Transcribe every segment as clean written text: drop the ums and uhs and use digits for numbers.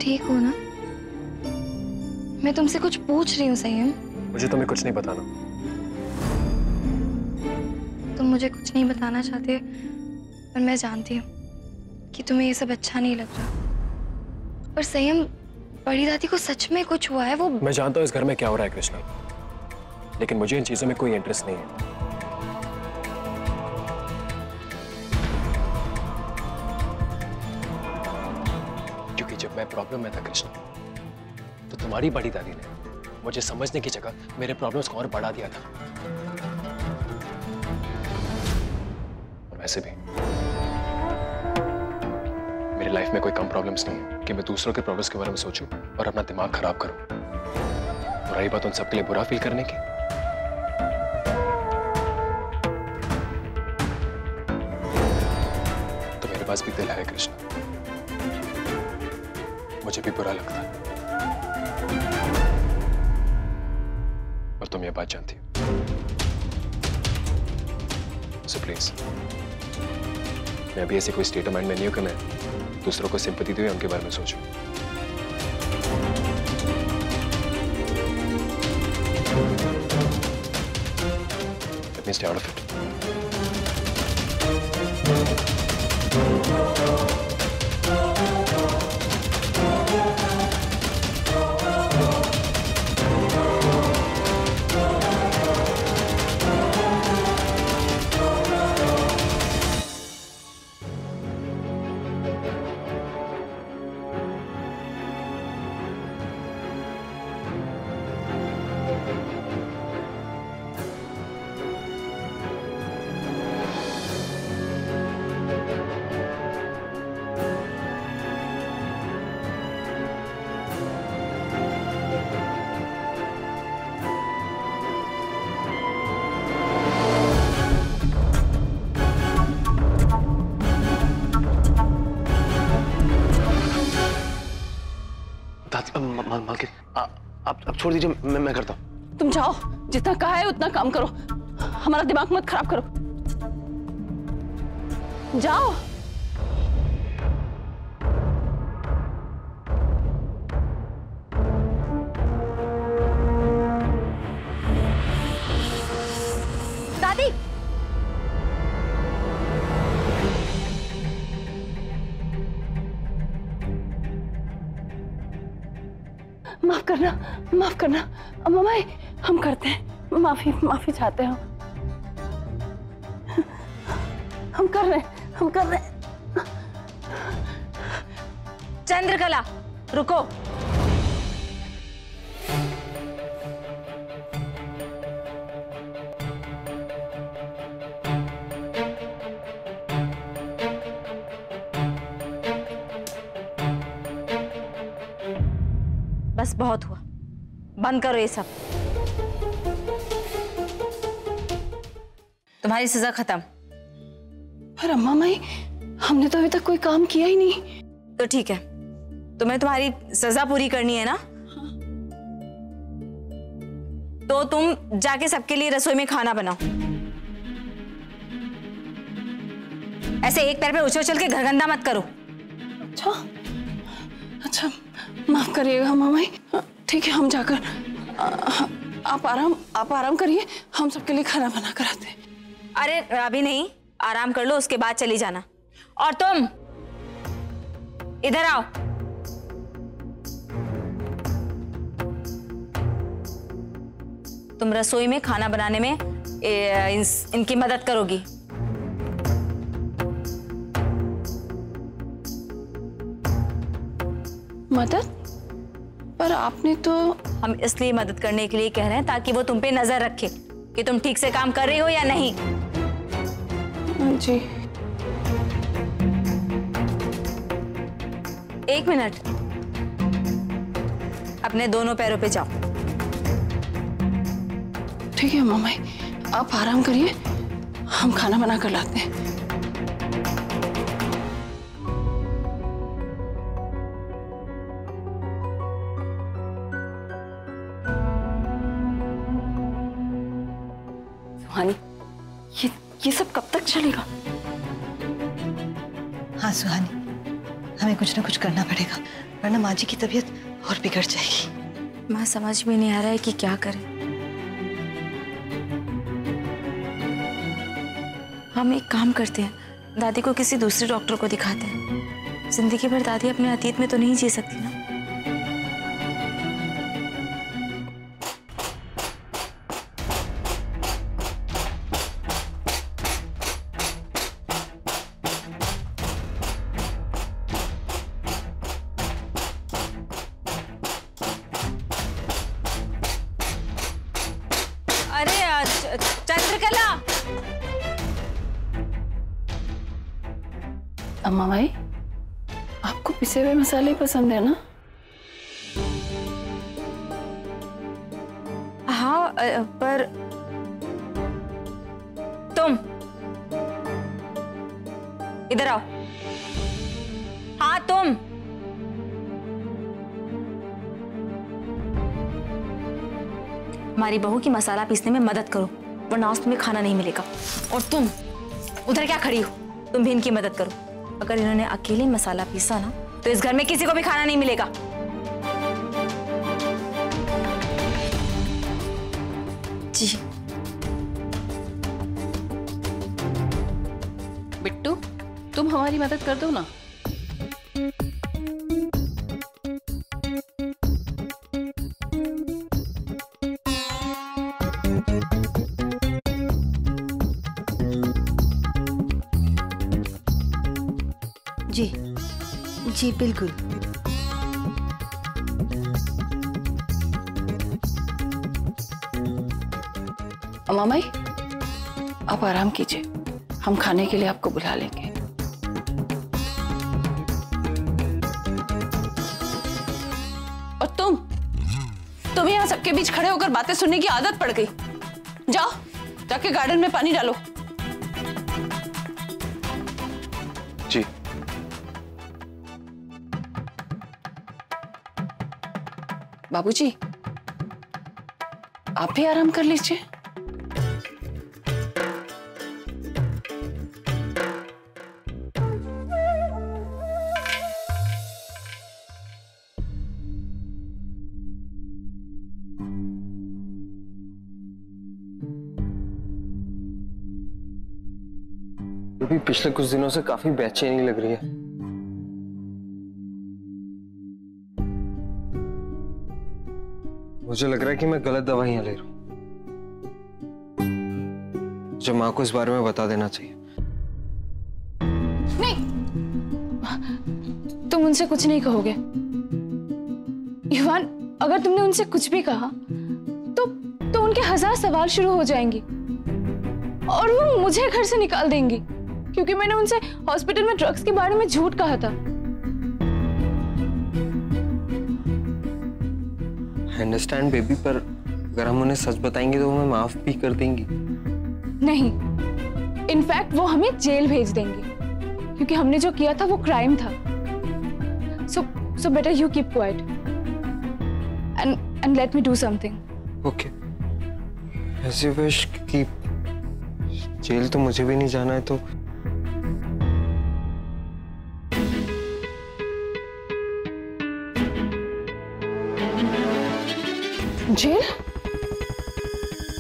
ठीक हो ना? मैं तुमसे कुछ पूछ रही हूँ संयम। मुझे तुम्हें कुछ नहीं बताना। तुम मुझे कुछ नहीं बताना चाहते, पर मैं जानती हूँ कि तुम्हें ये सब अच्छा नहीं लग रहा। पर संयम, बड़ी दादी को सच में कुछ हुआ है। वो मैं जानता हूँ इस घर में क्या हो रहा है कृष्णा, लेकिन मुझे इन चीजों में कोई इंटरेस्ट नहीं है। क्योंकि जब मैं प्रॉब्लम में था कृष्णा, तो तुम्हारी बड़ी दादी ने मुझे समझने की जगह मेरे प्रॉब्लम्स को और बढ़ा दिया था। और वैसे भी मेरी लाइफ में कोई कम प्रॉब्लम्स नहीं है कि मैं दूसरों के प्रॉब्लम्स के बारे में सोचूं और अपना दिमाग खराब करूं। और रही बात उन सबके लिए बुरा फील करने की, तो मेरे पास भी दिल है कृष्णा, मुझे भी बुरा लगता है। और तुम ये बात जानती हो। सो प्लीज, मैं अभी ऐसे कोई स्टेट ऑफ माइंड में नहीं हूं कि मैं दूसरों को सिंपैथी दूं या उनके बारे में सोचूं। Let me stay out of it. आप छोड़ दीजिए, मैं करता हूँ। तुम जाओ, जितना कहा है उतना काम करो, हमारा दिमाग मत खराब करो। जाओ। दादी, माफ करना मम्मी, हम करते हैं, माफी चाहते हैं हम कर रहे हैं। चंद्रकला रुको। बस बहुत हुआ, बंद करो ये सब। तुम्हारी सजा खत्म। पर अम्मा माई, हमने तो अभी तक कोई काम किया ही नहीं। तो ठीक है, तुम्हें तुम्हारी सजा पूरी करनी है ना? तो तुम जाके सबके लिए रसोई में खाना बनाओ। ऐसे एक पैर पे उछल के घर गंदा मत करो। अच्छा, माफ करिएगा मामाई। ठीक है, हम जाकर आप आराम करिए, हम सबके लिए खाना बना कर आते हैं। अरे अभी नहीं, आराम कर लो, उसके बाद चली जाना। और तुम इधर आओ। तुम रसोई में खाना बनाने में इनकी मदद करोगी। मदद? पर आपने तो। हम इसलिए मदद करने के लिए कह रहे हैं ताकि वो तुम पे नजर रखे कि तुम ठीक से काम कर रही हो या नहीं। जी। एक मिनट, अपने दोनों पैरों पे जाओ। ठीक है मामाई, आप आराम करिए, हम खाना बना कर लाते हैं। सुहानी, ये सब कब तक चलेगा? हाँ सुहानी, हमें कुछ ना कुछ करना पड़ेगा, वरना माँ जी की तबीयत और बिगड़ जाएगी। माँ समझ में नहीं आ रहा है कि क्या करें। हम एक काम करते हैं, दादी को किसी दूसरे डॉक्टर को दिखाते हैं। जिंदगी भर दादी अपने अतीत में तो नहीं जी सकती ना। अरे चंद्रकला, अम्मा भाई, आपको पिसे हुए मसाले पसंद है ना? हाँ पर तुम इधर आओ। हाँ तुम हमारी बहू की मसाला पीसने में मदद करो, वरना आज तुम्हें खाना नहीं मिलेगा। और तुम उधर क्या खड़ी हो, तुम भी इनकी मदद करो। अगर इन्होंने अकेले मसाला पीसा ना तो इस घर में किसी को भी खाना नहीं मिलेगा। जी बिट्टू, तुम हमारी मदद कर दो ना। जी जी बिल्कुल। अम्मा माई, आप आराम कीजिए, हम खाने के लिए आपको बुला लेंगे। और तुम यहाँ सबके बीच खड़े होकर बातें सुनने की आदत पड़ गई। जाओ, जाके गार्डन में पानी डालो। जी। बाबूजी, आप भी आराम कर लीजिए। अभी पिछले कुछ दिनों से काफी बेचैनी लग रही है। मुझे लग रहा है कि मैं गलत दवाइयां ले रहा हूं। मुझे माँ को इस बारे में बता देना चाहिए। नहीं, तुम उनसे कुछ नहीं कहोगे। युवान, अगर तुमने उनसे कुछ भी कहा तो उनके 1000 सवाल शुरू हो जाएंगे और वो मुझे घर से निकाल देंगी, क्योंकि मैंने उनसे हॉस्पिटल में ड्रग्स के बारे में झूठ कहा था। अंडरस्टैंड बेबी, पर अगर हम उन्हें सच बताएंगे तो वो हमें माफ भी कर देंगी। नहीं, इनफैक्ट वो हमें जेल भेज देंगे, क्योंकि हमने जो किया था वो क्राइम था। So better you keep quiet and let me do something. Okay, as you wish। कि जेल तो मुझे भी नहीं जाना है तो जेल?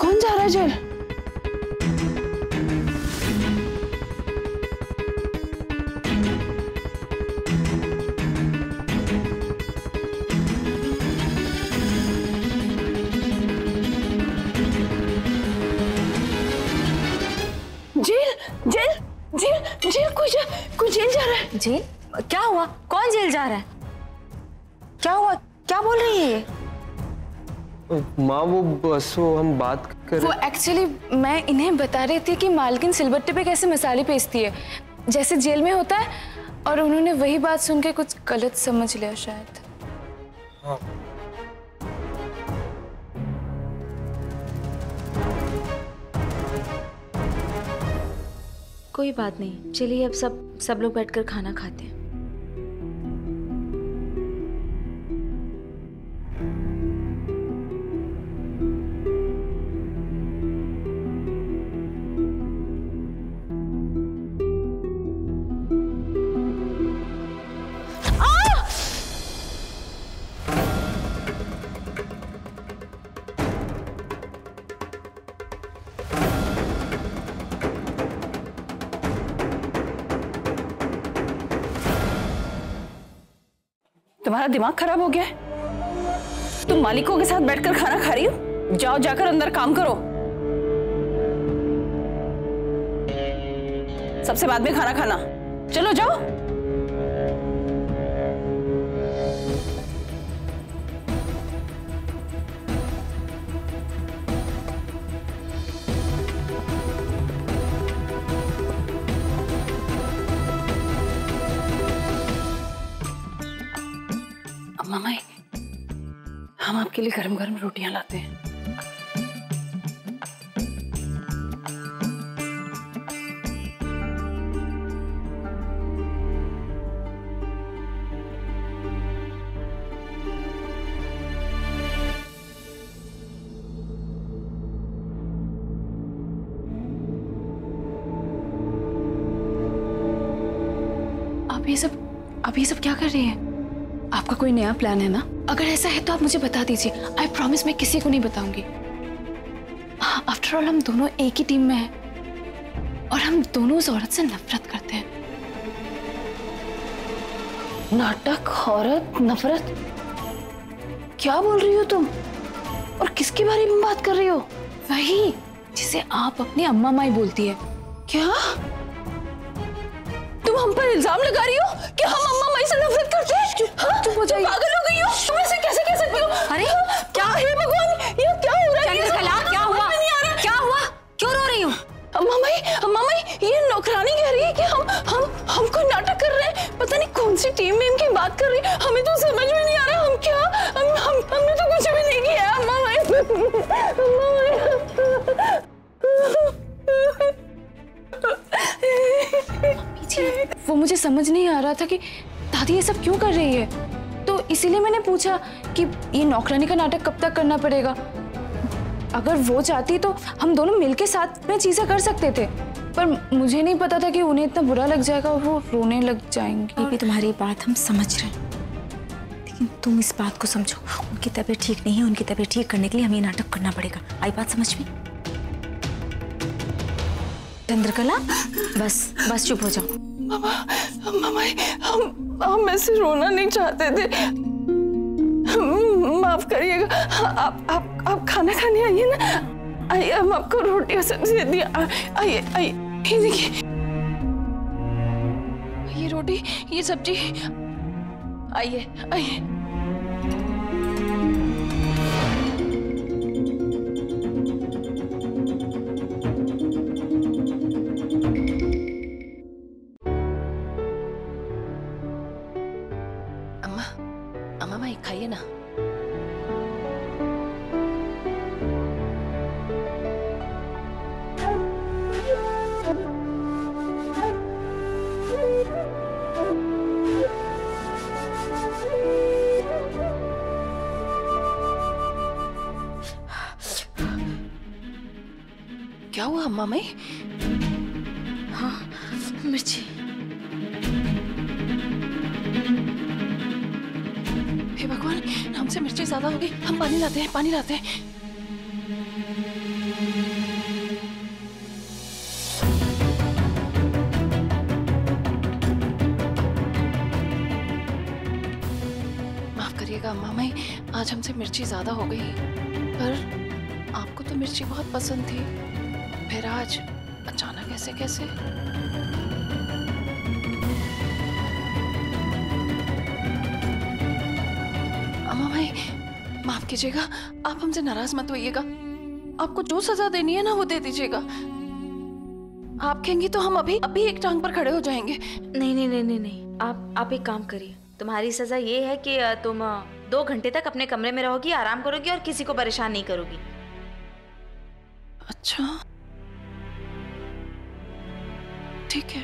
कौन जा रहा है jail? Jail jail jail jail, कोई जेल जा रहा है। जेल? क्या हुआ? कौन जेल जा रहा है? क्या हुआ? क्या बोल रही है ये? माँ, वो बस वो हम बात कर वो एक्चुअली मैं इन्हें बता रही थी कि मालकिन सिलबट्टे पे कैसे मसाले पीसती है, जैसे जेल में होता है, और उन्होंने वही बात सुन के कुछ गलत समझ लिया शायद। हाँ। कोई बात नहीं, चलिए अब सब लोग बैठकर खाना खाते हैं। तुम्हारा दिमाग खराब हो गया है? तुम मालिकों के साथ बैठकर खाना खा रही हो? जाओ जाकर अंदर काम करो। सबसे बाद में खाना खाना। चलो जाओ। मामा, हम आपके लिए गरम गरम रोटियां लाते हैं। आप ये सब क्या कर रही हैं? आपका कोई नया प्लान है ना? अगर ऐसा है तो आप मुझे बता दीजिए। आई प्रॉमिस मैं किसी को नहीं बताऊंगी। आफ्टर ऑल हम दोनों एक ही टीम में हैं और हम दोनों उस औरत से नफरत करते हैं। नाटक, औरत, नफरत, क्या बोल रही हो तुम? और किसके बारे में बात कर रही हो? वही जिसे आप अपनी अम्मा माई बोलती है। क्या तुम हम पर इल्जाम लगा रही हो कि हम अम्मा माई से नफरत करते हैं? चुप हो जाइए। पागल हो गई हो? तुम ऐसे कैसे कह सकती हो? अरे क्या है भगवान, ये क्या हो रहा है? चंद्रकला, क्या हुआ? क्या हुआ? क्यों रो रही हो? अम्मा माई, ये नौकरानी कह रही है कि हम कोई नाटक कर रहे हैं। पता नहीं कौन सी टीम में इनकी बात कर रही है। हमें तो समझ में नहीं आ रहा हम क्या। हमने तो कुछ भी नहीं किया। अम्मा माई, वो मुझे समझ नहीं आ रहा था कि दादी ये सब क्यों कर रही है, तो इसीलिए मैंने पूछा कि ये नौकरानी का नाटक कब तक करना पड़ेगा। अगर वो चाहती तो हम दोनों मिलके साथ में चीजें कर सकते थे, पर मुझे नहीं पता था कि उन्हें इतना बुरा लग जाएगा और वो रोने लग जाएंगी। भी तुम्हारी बात हम समझ रहे हैं, लेकिन तुम इस बात को समझो, उनकी तबीयत ठीक नहीं है। उनकी तबीयत ठीक करने के लिए हमें नाटक करना पड़ेगा। आई बात समझ में? चंद्रकला, बस चुप हो जाओ। मामा, हम ऐसे रोना नहीं चाहते थे। माफ करिएगा। आप खाना खाने आइए ना। आइए, हम आपको रोटी और सब्जी दिया। आइए, ये देखिए, ये रोटी, ये सब्जी। आइए। अम्मा माई, खाइए ना। क्या हुआ अम्मा माई? हाँ, मिर्ची। हे भगवान, हमसे मिर्ची ज्यादा हो गई। हम पानी लाते हैं। माफ करिएगा अम्मा माई, आज हमसे मिर्ची ज्यादा हो गई। पर आपको तो मिर्ची बहुत पसंद थी, फिर आज अचानक कैसे? अम्मा भाई, माफ कीजिएगा, आप हमसे नाराज मत होइएगा। आपको जो सजा देनी है ना, वो दे दीजिएगा। आप कहेंगी तो हम अभी एक टांग पर खड़े हो जाएंगे। नहीं। आप एक काम करिए। तुम्हारी सजा ये है कि तुम 2 घंटे तक अपने कमरे में रहोगी, आराम करोगी और किसी को परेशान नहीं करोगी। अच्छा, ठीक है।